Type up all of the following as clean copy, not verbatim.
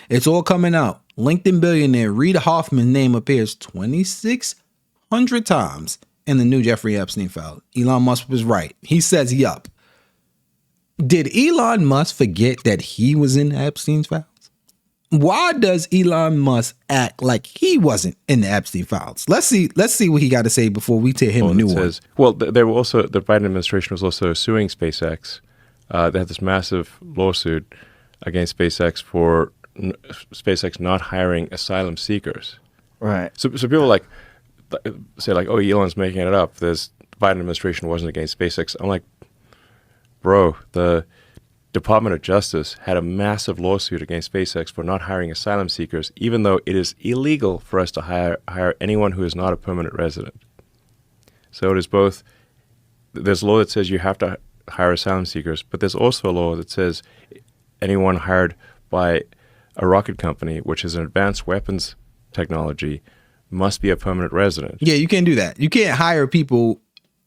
It's all coming out. LinkedIn billionaire Reid Hoffman's name appears 2,600 times in the new Jeffrey Epstein file. Elon Musk was right. He says, yup. Did Elon Musk forget that he was in Epstein's files? Why does Elon Musk act like he wasn't in the Epstein files? Let's see what he got to say before we tell him a new one. Well, they were also, the Biden administration was also suing SpaceX. They had this massive lawsuit against SpaceX for SpaceX not hiring asylum seekers. Right. So people say oh, Elon's making it up. The Biden administration wasn't against SpaceX. I'm like, bro, the Department of Justice had a massive lawsuit against SpaceX for not hiring asylum seekers, even though it is illegal for us to hire anyone who is not a permanent resident. So it is both, there's a law that says you have to hire asylum seekers, but there's also a law that says anyone hired by a rocket company, which is an advanced weapons technology, must be a permanent resident. Yeah, you can't do that. You can't hire people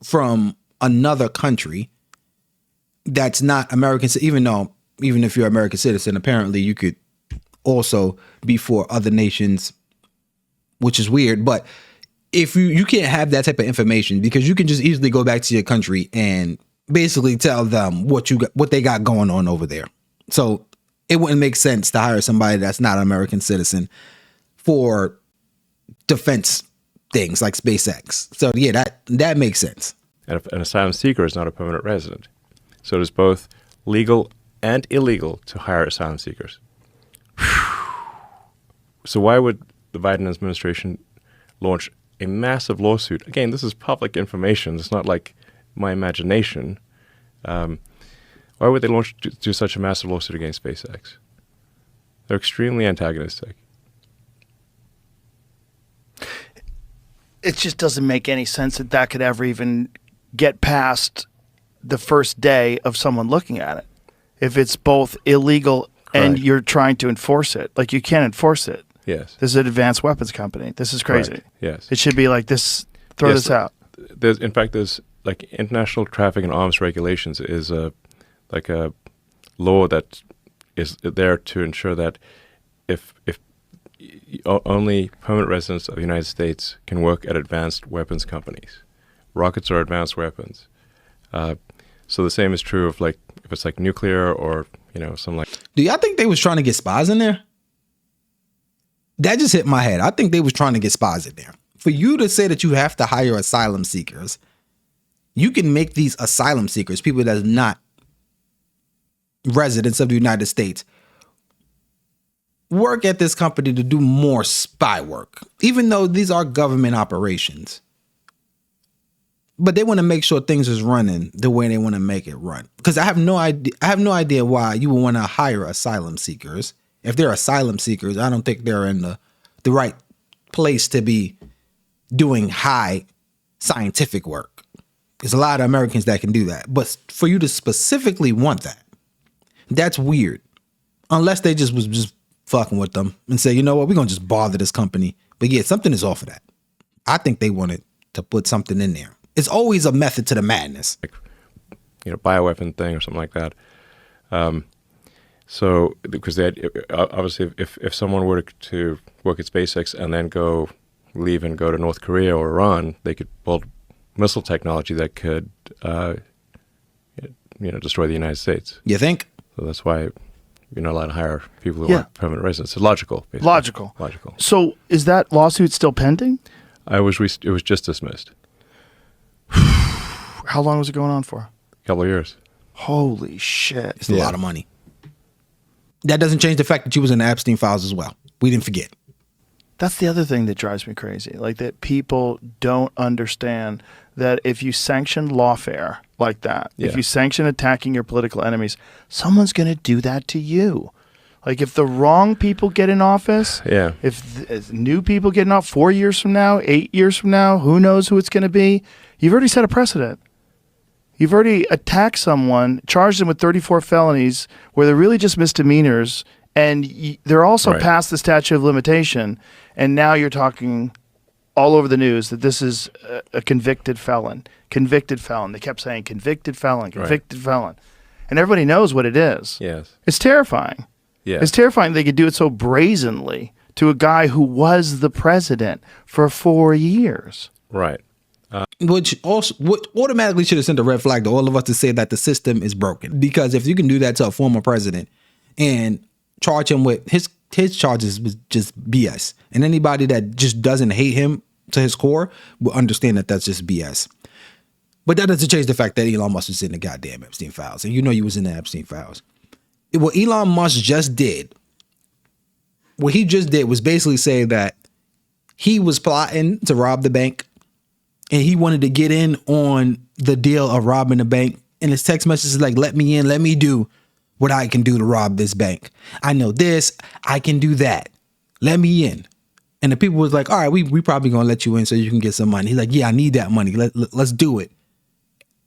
from another country that's not American, even if you're an American citizen, apparently you could also be for other nations, which is weird. But if you can't have that type of information, because you can just easily go back to your country and basically tell them what they got going on over there. So it wouldn't make sense to hire somebody that's not an American citizen for defense things like SpaceX. So yeah, that makes sense. And an asylum seeker is not a permanent resident. So it is both legal and illegal to hire asylum seekers. So why would the Biden administration launch a massive lawsuit? Again, this is public information. It's not like my imagination. Why would they do such a massive lawsuit against SpaceX? They're extremely antagonistic. It just doesn't make any sense that could ever even get past the first day of someone looking at it. If it's both illegal and you're trying to enforce it, like you can't enforce it. Yes. This is an advanced weapons company. This is crazy. Correct. Yes. It should be like this, this out. There's like international traffic and arms regulations is a law that is there to ensure that if only permanent residents of the United States can work at advanced weapons companies. Rockets are advanced weapons. So the same is true of if it's like nuclear or, something like. Do y'all think they was trying to get spies in there? That just hit my head. I think they was trying to get spies in there. For you to say that you have to hire asylum seekers, you can make these asylum seekers, people that are not residents of the United States, work at this company to do more spy work, even though these are government operations. But they want to make sure things is running the way they want to make it run. Because I have no idea why you would want to hire asylum seekers. If they're asylum seekers, I don't think they're in the right place to be doing high scientific work. There's a lot of Americans that can do that. But for you to specifically want that, that's weird. Unless they was just fucking with them and say, you know what, we're going to just bother this company. But yeah, something is off of that. I think they wanted to put something in there. It's always a method to the madness. Bioweapon thing or something like that. So, because they obviously, if someone were to work at SpaceX and then leave and go to North Korea or Iran, they could build missile technology that could, destroy the United States. You think? So that's why you're not allowed to hire people who aren't permanent residents. It's logical. Basically. Logical. So, is that lawsuit still pending? It was just dismissed. How long was it going on for? A couple of years. Holy shit. It's a lot of money. That doesn't change the fact that you was in the Epstein files as well. We didn't forget. That's the other thing that drives me crazy. Like that people don't understand that if you sanction lawfare like that, if you sanction attacking your political enemies, someone's going to do that to you. Like if the wrong people get in office, if new people get in office 4 years from now, 8 years from now, who knows who it's going to be, you've already set a precedent. You've already attacked someone, charged them with 34 felonies where they're really just misdemeanors, and they're also past the statute of limitation, and now you're talking all over the news that this is a convicted felon. Convicted felon. They kept saying convicted felon, convicted felon. And everybody knows what it is. Yes. It's terrifying. Yeah. It's terrifying they could do it so brazenly to a guy who was the president for 4 years. Right. Which automatically should have sent a red flag to all of us to say that the system is broken. Because if you can do that to a former president and charge him with his charges was just BS, and anybody that just doesn't hate him to his core will understand that that's just BS. But that doesn't change the fact that Elon Musk was in the goddamn Epstein files, and you know you was in the Epstein files. What Elon Musk just did, what he just did was basically say that he was plotting to rob the bank. And he wanted to get in on the deal of robbing the bank. And his text message is like, let me in, let me do what I can do to rob this bank. I know this, I can do that. Let me in. And the people was like, all right, we probably gonna let you in so you can get some money. He's like, yeah, I need that money. Let's do it.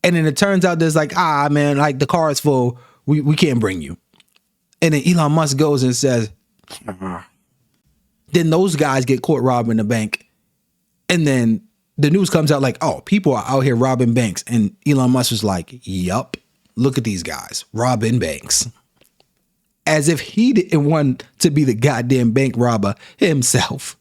And then it turns out there's like, man, like the car is full. We can't bring you. And then Elon Musk goes and says, then those guys get caught robbing the bank. And then the news comes out like, oh, people are out here robbing banks. And Elon Musk was like, yup, look at these guys robbing banks. As if he didn't want to be the goddamn bank robber himself.